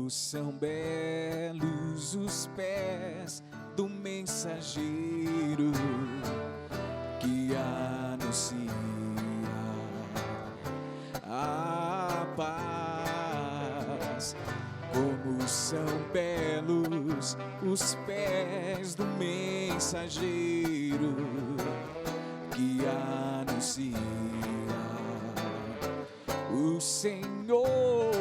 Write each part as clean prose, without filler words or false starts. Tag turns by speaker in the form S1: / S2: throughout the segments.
S1: Como são belos os pés do mensageiro que anuncia a paz. Como são belos os pés do mensageiro que anuncia o Senhor.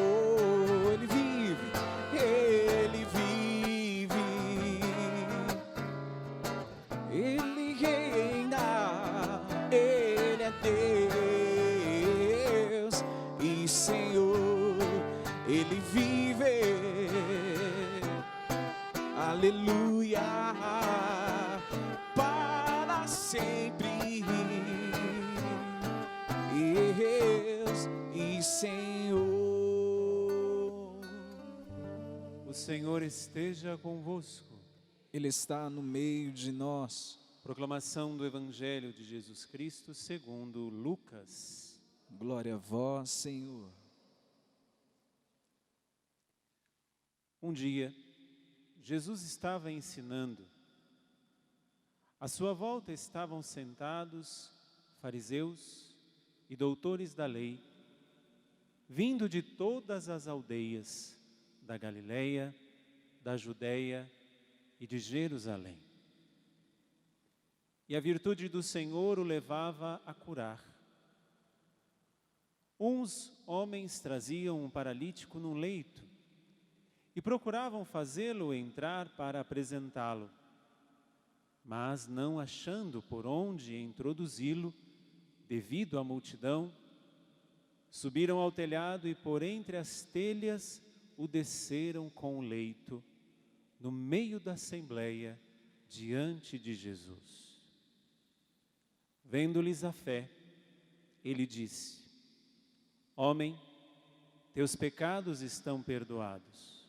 S1: Ele vive, Ele vive, Ele reina, Ele é Deus e Senhor. Ele vive, aleluia, para sempre. Deus e Senhor.
S2: O Senhor esteja convosco.
S1: Ele está no meio de nós.
S2: Proclamação do Evangelho de Jesus Cristo segundo Lucas.
S1: Glória a vós, Senhor.
S2: Um dia, Jesus estava ensinando. À sua volta estavam sentados fariseus e doutores da lei, vindo de todas as aldeias da Galileia, da Judeia e de Jerusalém. E a virtude do Senhor o levava a curar. Uns homens traziam um paralítico num leito e procuravam fazê-lo entrar para apresentá-lo, mas não achando por onde introduzi-lo, devido à multidão, subiram ao telhado e por entre as telhas o desceram com o leito, no meio da assembleia, diante de Jesus. Vendo-lhes a fé, ele disse: Homem, teus pecados estão perdoados.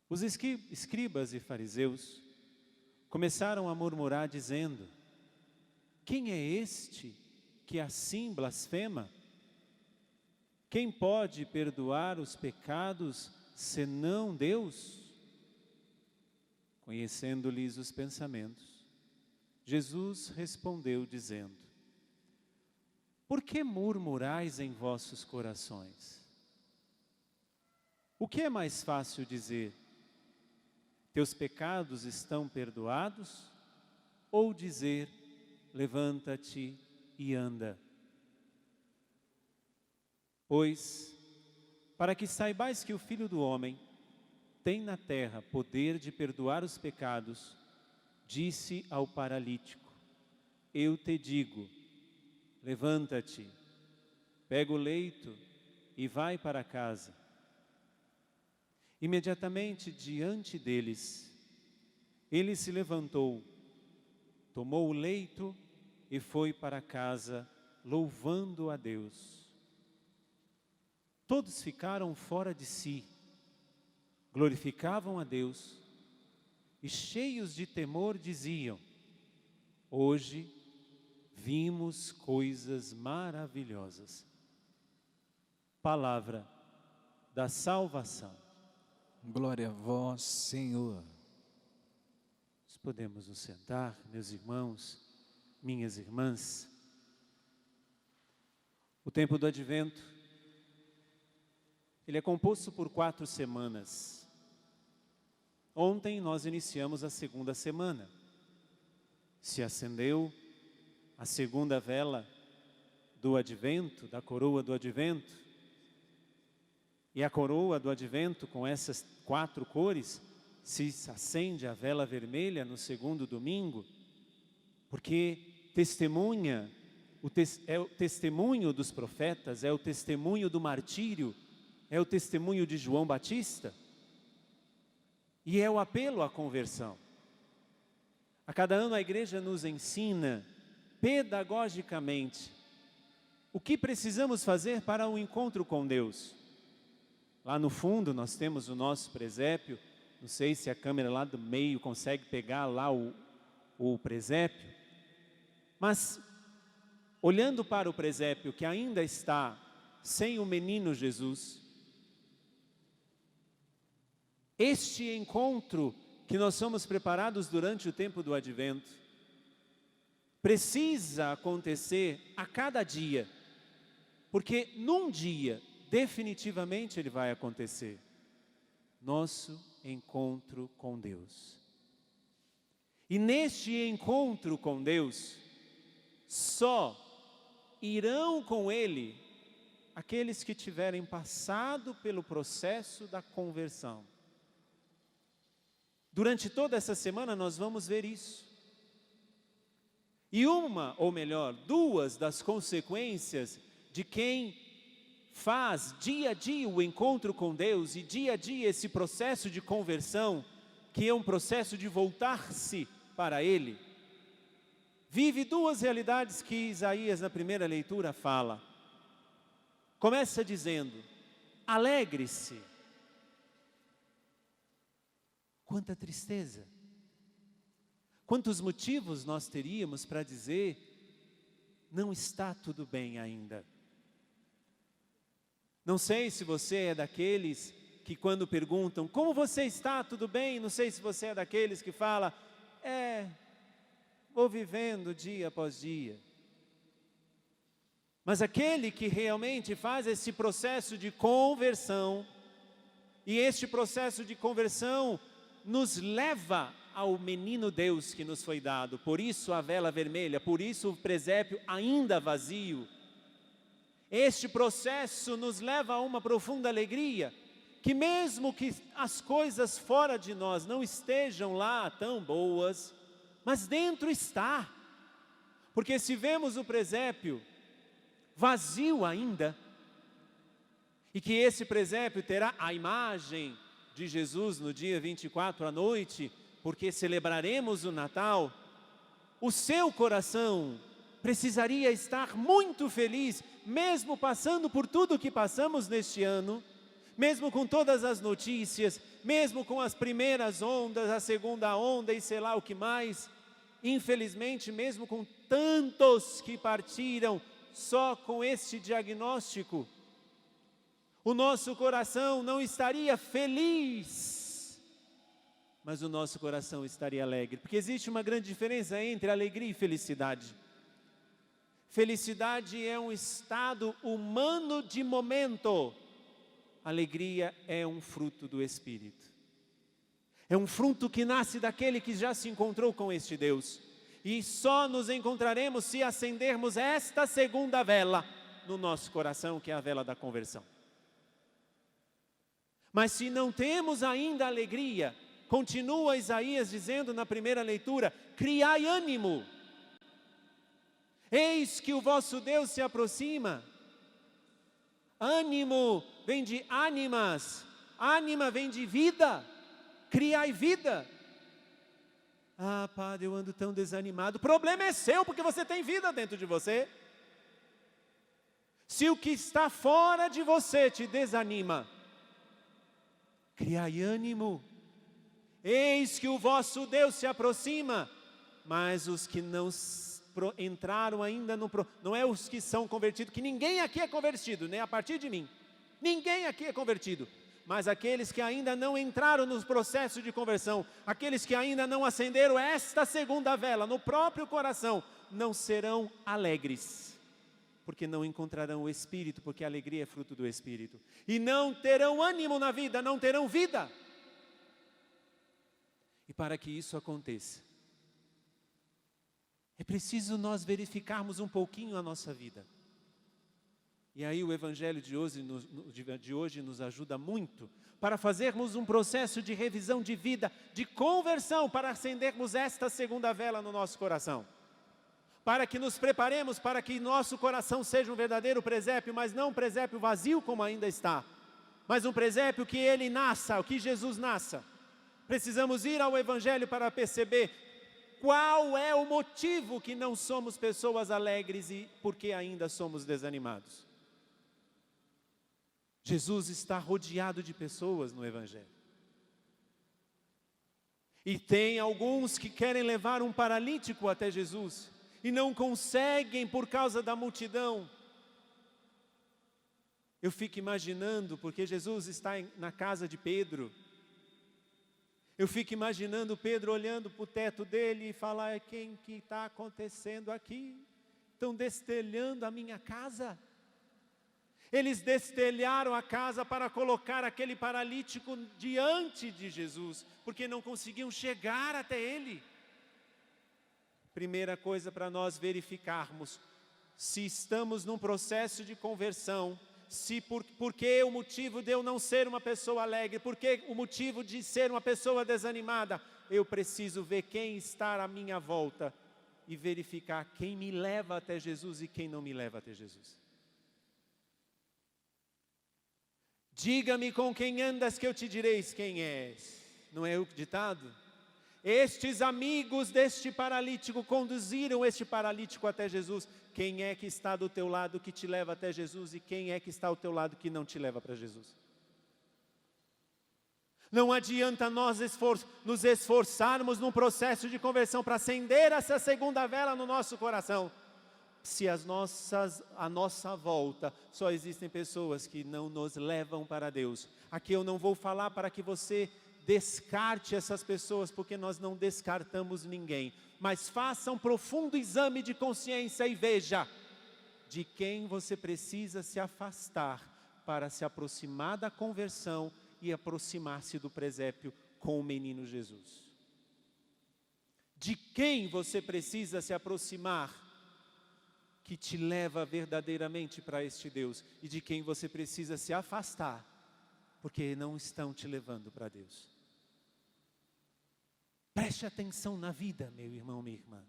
S2: Os escribas e fariseus começaram a murmurar dizendo: Quem é este que assim blasfema? Quem pode perdoar os pecados senão Deus? Conhecendo-lhes os pensamentos, Jesus respondeu dizendo: Por que murmurais em vossos corações? O que é mais fácil dizer: Teus pecados estão perdoados? Ou dizer: Levanta-te e anda. Pois, para que saibais que o Filho do Homem tem na terra poder de perdoar os pecados, disse ao paralítico: Eu te digo, levanta-te, pega o leito e vai para casa. Imediatamente diante deles, ele se levantou, tomou o leito e foi para casa, louvando a Deus. Todos ficaram fora de si, glorificavam a Deus e, cheios de temor, diziam: Hoje vimos coisas maravilhosas. Palavra da salvação.
S1: Glória a vós, Senhor.
S2: Nós podemos nos sentar, meus irmãos, minhas irmãs. O tempo do Advento, ele é composto por 4 semanas. Ontem nós iniciamos a 2ª semana. Se acendeu a 2ª vela do Advento, da coroa do Advento. E a coroa do Advento, com essas 4 cores, se acende a vela vermelha no 2º domingo, porque testemunha, é o testemunho dos profetas, é o testemunho do martírio, é o testemunho de João Batista, e é o apelo à conversão. A cada ano a igreja nos ensina, pedagogicamente, o que precisamos fazer para um encontro com Deus. Lá no fundo nós temos o nosso presépio, não sei se a câmera lá do meio consegue pegar lá o presépio, mas olhando para o presépio que ainda está sem o menino Jesus, Este encontro que nós somos preparados durante o tempo do Advento precisa acontecer a cada dia, porque num dia, definitivamente ele vai acontecer. Nosso encontro com Deus. E neste encontro com Deus, só irão com Ele aqueles que tiverem passado pelo processo da conversão. Durante toda essa semana nós vamos ver isso. E uma, ou melhor, duas das consequências de quem faz dia a dia o encontro com Deus e dia a dia esse processo de conversão, que é um processo de voltar-se para Ele, vive duas realidades que Isaías na primeira leitura fala. Começa dizendo, alegre-se. Quanta tristeza. Quantos motivos nós teríamos para dizer, não está tudo bem ainda. Não sei se você é daqueles que quando perguntam, como você está, tudo bem? Não sei se você é daqueles que fala, vou vivendo dia após dia. Mas aquele que realmente faz esse processo de conversão, e este processo de conversão nos leva ao menino Deus que nos foi dado, por isso a vela vermelha, por isso o presépio ainda vazio. Este processo nos leva a uma profunda alegria, que mesmo que as coisas fora de nós não estejam lá tão boas, mas dentro está. Porque se vemos o presépio vazio ainda, e que esse presépio terá a imagem de Jesus no dia 24 à noite, porque celebraremos o Natal, o seu coração precisaria estar muito feliz, mesmo passando por tudo o que passamos neste ano, mesmo com todas as notícias, mesmo com as primeiras ondas, a segunda onda e sei lá o que mais, infelizmente, mesmo com tantos que partiram só com este diagnóstico, o nosso coração não estaria feliz, mas o nosso coração estaria alegre, porque existe uma grande diferença entre alegria e felicidade. Felicidade é um estado humano de momento, alegria é um fruto do Espírito. É um fruto que nasce daquele que já se encontrou com este Deus. E só nos encontraremos se acendermos esta segunda vela no nosso coração, que é a vela da conversão. Mas se não temos ainda alegria, continua Isaías dizendo na primeira leitura, criai ânimo. Eis que o vosso Deus se aproxima. Ânimo vem de ánimas, ânima vem de vida, criai vida. Ah, padre, eu ando tão desanimado. O problema é seu, porque você tem vida dentro de você. Se o que está fora de você te desanima, criai ânimo. Eis que o vosso Deus se aproxima. Mas os que não entraram ainda não é os que são convertidos, que ninguém aqui é convertido, nem a partir de mim. Ninguém aqui é convertido. Mas aqueles que ainda não entraram no processo de conversão, aqueles que ainda não acenderam esta segunda vela no próprio coração, não serão alegres, porque não encontrarão o Espírito, porque a alegria é fruto do Espírito. E não terão ânimo na vida, não terão vida. E para que isso aconteça, é preciso nós verificarmos um pouquinho a nossa vida. E aí o Evangelho de hoje nos ajuda muito para fazermos um processo de revisão de vida, de conversão, para acendermos esta segunda vela no nosso coração. Para que nos preparemos para que nosso coração seja um verdadeiro presépio, mas não um presépio vazio como ainda está, mas um presépio que ele nasça, que Jesus nasça. Precisamos ir ao Evangelho para perceber qual é o motivo que não somos pessoas alegres e por que ainda somos desanimados. Jesus está rodeado de pessoas no Evangelho. E tem alguns que querem levar um paralítico até Jesus e não conseguem por causa da multidão. Eu fico imaginando, porque Jesus está na casa de Pedro, Eu fico imaginando Pedro olhando para o teto dele e falar: o que está acontecendo aqui? Estão destelhando a minha casa? Eles destelharam a casa para colocar aquele paralítico diante de Jesus, porque não conseguiam chegar até ele. Primeira coisa para nós verificarmos, se estamos num processo de conversão, por que o motivo de eu não ser uma pessoa alegre, por que o motivo de ser uma pessoa desanimada, eu preciso ver quem está à minha volta e verificar quem me leva até Jesus e quem não me leva até Jesus. Diga-me com quem andas que eu te direis quem és. Não é o ditado? Estes amigos deste paralítico conduziram este paralítico até Jesus. Quem é que está do teu lado que te leva até Jesus e quem é que está ao teu lado que não te leva para Jesus? Não adianta nós nos esforçarmos num processo de conversão para acender essa segunda vela no nosso coração, se à nossa volta só existem pessoas que não nos levam para Deus. Aqui eu não vou falar para que você descarte essas pessoas, porque nós não descartamos ninguém, mas faça um profundo exame de consciência e veja de quem você precisa se afastar para se aproximar da conversão e aproximar-se do presépio com o menino Jesus. De quem você precisa se aproximar que te leva verdadeiramente para este Deus, e de quem você precisa se afastar porque não estão te levando para Deus. Preste atenção na vida, meu irmão, minha irmã.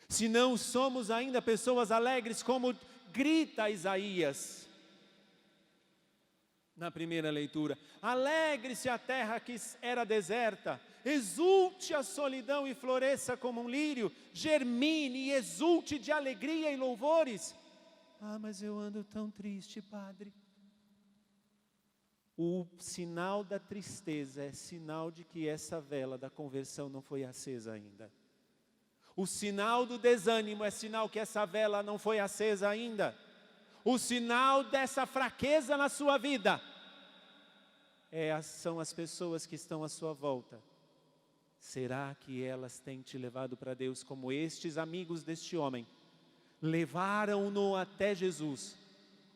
S2: Se não somos ainda pessoas alegres, como grita Isaías na primeira leitura: alegre-se a terra que era deserta, exulte a solidão e floresça como um lírio, germine e exulte de alegria e louvores. Ah, mas eu ando tão triste, padre. O sinal da tristeza é sinal de que essa vela da conversão não foi acesa ainda. O sinal do desânimo é sinal que essa vela não foi acesa ainda. O sinal dessa fraqueza na sua vida são as pessoas que estão à sua volta. Será que elas têm te levado para Deus como estes amigos deste homem levaram-no até Jesus?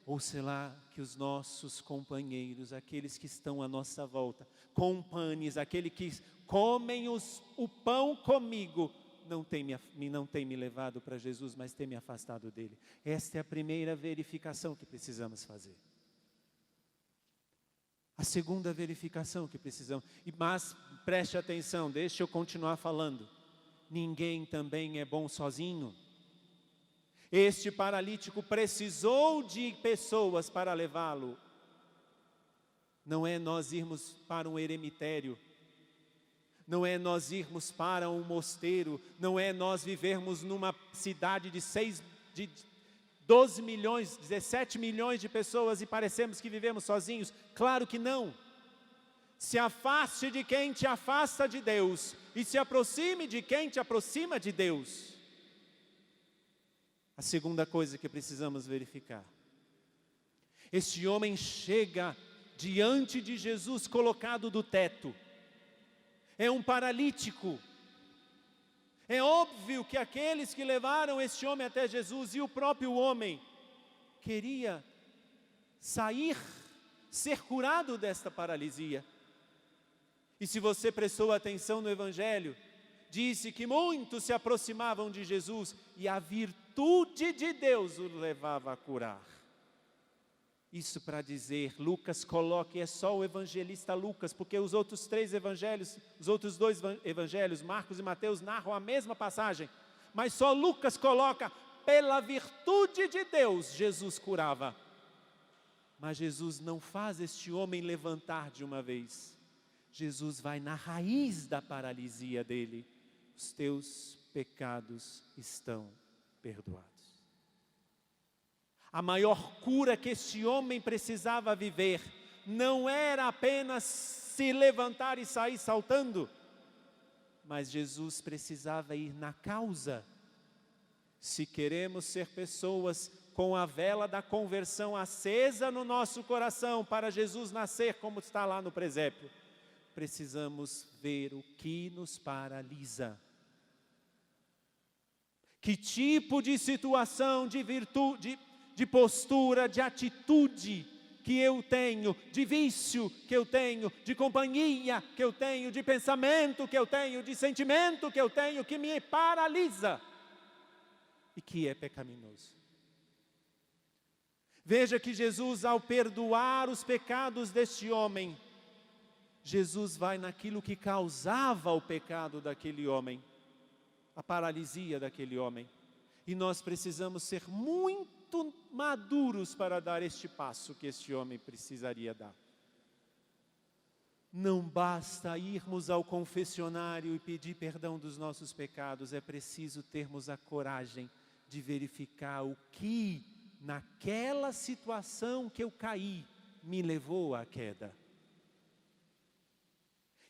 S2: Ou será que os nossos companheiros, aqueles que estão à nossa volta, companheiros, aqueles que comem o pão comigo, não tem me levado para Jesus, mas tem me afastado dele? Esta é a primeira verificação que precisamos fazer. A segunda verificação que precisamos, mas preste atenção, deixa eu continuar falando. Ninguém também é bom sozinho. Este paralítico precisou de pessoas para levá-lo. Não é nós irmos para um eremitério, não é nós irmos para um mosteiro, não é nós vivermos numa cidade de 12 milhões, 17 milhões de pessoas e parecemos que vivemos sozinhos. Claro que não. Se afaste de quem te afasta de Deus e se aproxime de quem te aproxima de Deus. A segunda coisa que precisamos verificar: este homem chega diante de Jesus colocado do teto. É um paralítico. É óbvio que aqueles que levaram este homem até Jesus e o próprio homem queria ser curado desta paralisia. E se você prestou atenção no Evangelho, disse que muitos se aproximavam de Jesus e a virtude de Deus o levava a curar. Isso para dizer, Lucas coloca, e é só o evangelista Lucas, porque os outros dois evangelhos, Marcos e Mateus, narram a mesma passagem, mas só Lucas coloca, pela virtude de Deus, Jesus curava. Mas Jesus não faz este homem levantar de uma vez. Jesus vai na raiz da paralisia dele. Os teus pecados estão perdoados. A maior cura que este homem precisava viver não era apenas se levantar e sair saltando, mas Jesus precisava ir na causa. Se queremos ser pessoas com a vela da conversão acesa no nosso coração para Jesus nascer como está lá no presépio, precisamos ver o que nos paralisa. Que tipo de situação, de virtude, de postura, de atitude que eu tenho, de vício que eu tenho, de companhia que eu tenho, de pensamento que eu tenho, de sentimento que eu tenho, que me paralisa e que é pecaminoso. Veja que Jesus, ao perdoar os pecados deste homem, Jesus vai naquilo que causava o pecado daquele homem, a paralisia daquele homem. E nós precisamos ser muito maduros para dar este passo que este homem precisaria dar. Não basta irmos ao confessionário e pedir perdão dos nossos pecados, é preciso termos a coragem de verificar o que naquela situação que eu caí me levou à queda.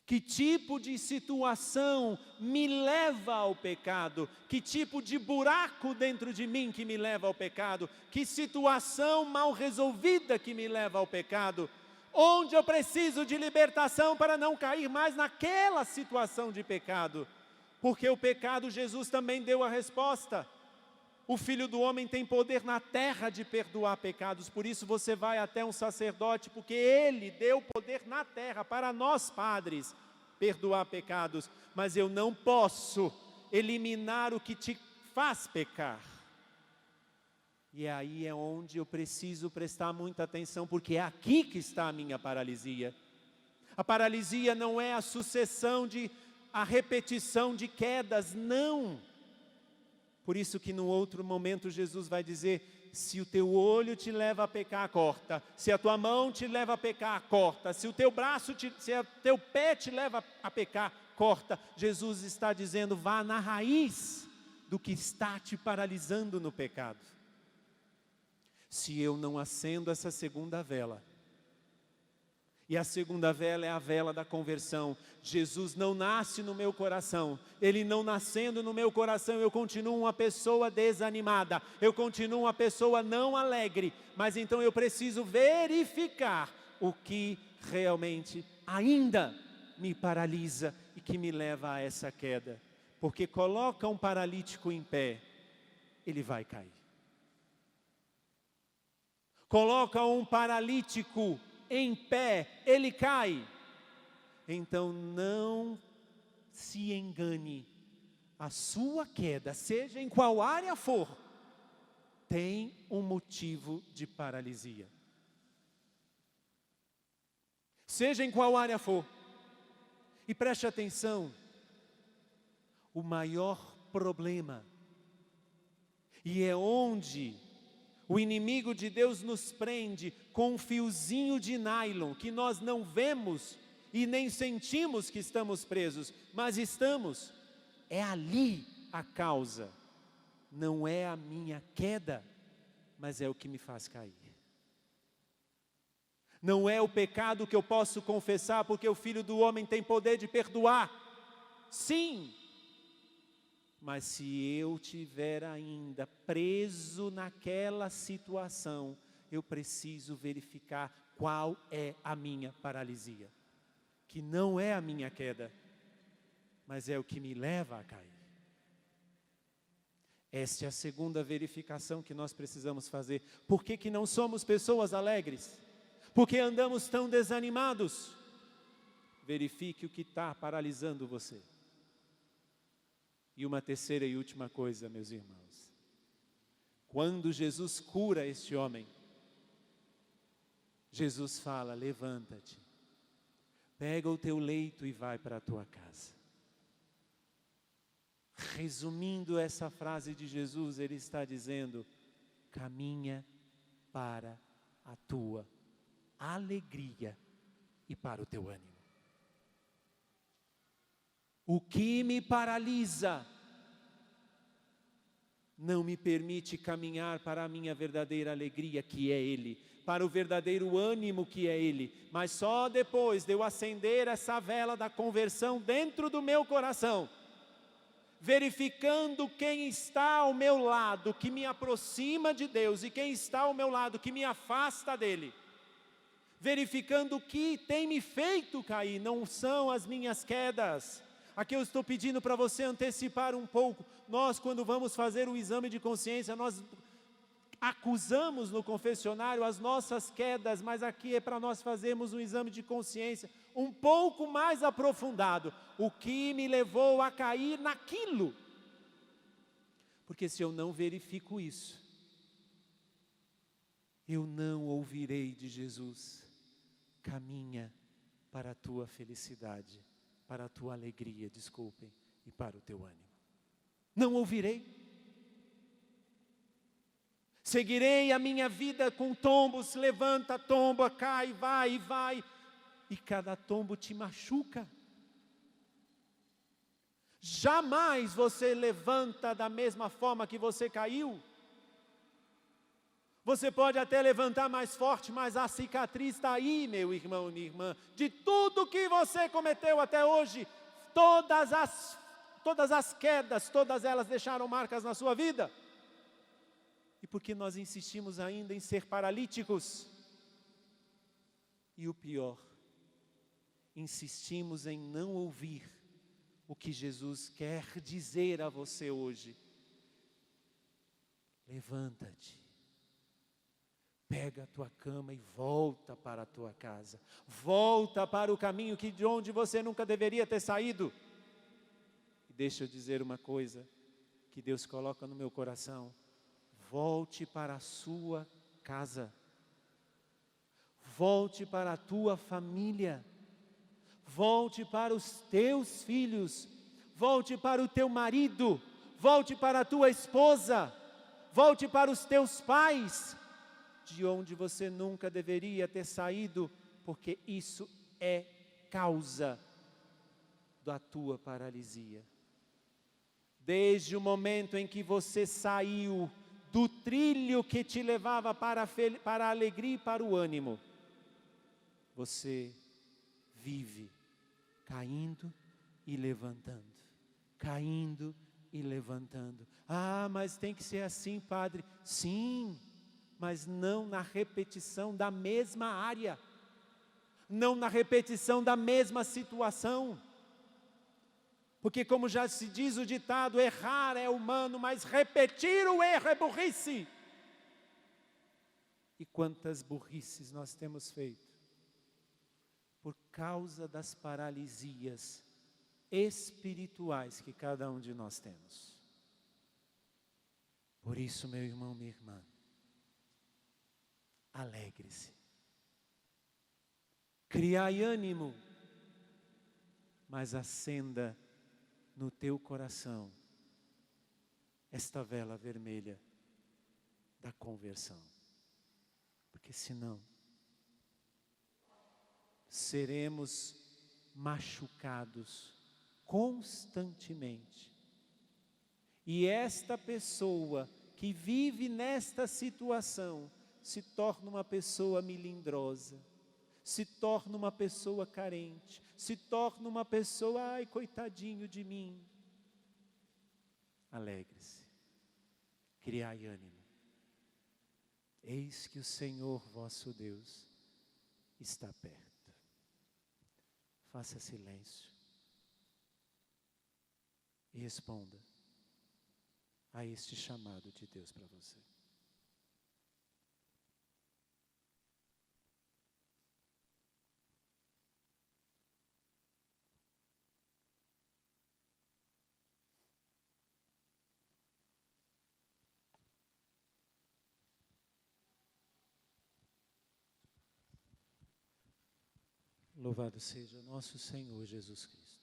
S2: Que tipo de situação me leva ao pecado? Que tipo de buraco dentro de mim que me leva ao pecado? Que situação mal resolvida que me leva ao pecado? Onde eu preciso de libertação para não cair mais naquela situação de pecado? Porque o pecado, Jesus também deu a resposta. O Filho do Homem tem poder na terra de perdoar pecados, por isso você vai até um sacerdote, porque ele deu poder na terra para nós padres perdoar pecados, mas eu não posso eliminar o que te faz pecar. E aí é onde eu preciso prestar muita atenção, porque é aqui que está a minha paralisia. A paralisia não é a sucessão a repetição de quedas, não. Por isso que no outro momento Jesus vai dizer, se o teu olho te leva a pecar, corta. Se a tua mão te leva a pecar, corta. Se o teu braço, se o teu pé te leva a pecar, corta. Jesus está dizendo, vá na raiz do que está te paralisando no pecado. Se eu não acendo essa segunda vela, e a segunda vela é a vela da conversão. Jesus não nasce no meu coração. Ele não nascendo no meu coração, eu continuo uma pessoa desanimada. Eu continuo uma pessoa não alegre. Mas então eu preciso verificar o que realmente ainda me paralisa e que me leva a essa queda. Porque coloca um paralítico em pé, ele vai cair. Coloca um paralítico em pé, ele cai. Então não se engane, a sua queda, seja em qual área for, tem um motivo de paralisia. Seja em qual área for. E preste atenção, o maior problema, e é onde o inimigo de Deus nos prende com um fiozinho de nylon, que nós não vemos e nem sentimos que estamos presos, mas estamos. É ali a causa. Não é a minha queda, mas é o que me faz cair. Não é o pecado que eu posso confessar, porque o Filho do Homem tem poder de perdoar. Sim. Mas se eu estiver ainda preso naquela situação, eu preciso verificar qual é a minha paralisia. Que não é a minha queda, mas é o que me leva a cair. Esta é a segunda verificação que nós precisamos fazer. Por que não somos pessoas alegres? Por que andamos tão desanimados? Verifique o que está paralisando você. E uma terceira e última coisa, meus irmãos. Quando Jesus cura este homem, Jesus fala, levanta-te, pega o teu leito e vai para a tua casa. Resumindo essa frase de Jesus, ele está dizendo, caminha para a tua alegria e para o teu ânimo. O que me paralisa não me permite caminhar para a minha verdadeira alegria, que é Ele, para o verdadeiro ânimo, que é Ele. Mas só depois de eu acender essa vela da conversão dentro do meu coração, verificando quem está ao meu lado, que me aproxima de Deus, e quem está ao meu lado, que me afasta dEle, verificando o que tem me feito cair, não são as minhas quedas. Aqui eu estou pedindo para você antecipar um pouco. Nós, quando vamos fazer o exame de consciência, nós acusamos no confessionário as nossas quedas, mas aqui é para nós fazermos um exame de consciência um pouco mais aprofundado. O que me levou a cair naquilo? Porque se eu não verifico isso, eu não ouvirei de Jesus: caminha para a tua felicidade, para a tua alegria, desculpem, e para o teu ânimo. Não ouvirei. Seguirei a minha vida com tombos, levanta, tomba, cai, vai e vai. E cada tombo te machuca. Jamais você levanta da mesma forma que você caiu. Você pode até levantar mais forte, mas a cicatriz está aí, meu irmão e minha irmã. De tudo que você cometeu até hoje, todas as quedas, todas elas deixaram marcas na sua vida. E porque nós insistimos ainda em ser paralíticos. E o pior, insistimos em não ouvir o que Jesus quer dizer a você hoje. Levanta-te, pega a tua cama e volta para a tua casa. Volta para o caminho de onde você nunca deveria ter saído. E deixa eu dizer uma coisa que Deus coloca no meu coração. Volte para a sua casa. Volte para a tua família. Volte para os teus filhos. Volte para o teu marido. Volte para a tua esposa. Volte para os teus pais, de onde você nunca deveria ter saído, porque isso é causa da tua paralisia. Desde o momento em que você saiu do trilho que te levava para a alegria e para o ânimo, você vive caindo e levantando, caindo e levantando. Ah, mas tem que ser assim, padre. Sim, mas não na repetição da mesma área, não na repetição da mesma situação. Porque como já se diz o ditado, errar é humano, mas repetir o erro é burrice. E quantas burrices nós temos feito por causa das paralisias espirituais que cada um de nós temos. Por isso, meu irmão, minha irmã, alegre-se, criai ânimo, mas acenda no teu coração esta vela vermelha da conversão, porque senão seremos machucados constantemente. E esta pessoa que vive nesta situação se torna uma pessoa melindrosa, se torna uma pessoa carente, se torna uma pessoa, ai, coitadinho de mim. Alegre-se, criai ânimo. Eis que o Senhor vosso Deus está perto. Faça silêncio e responda a este chamado de Deus para você. Louvado seja nosso Senhor Jesus Cristo.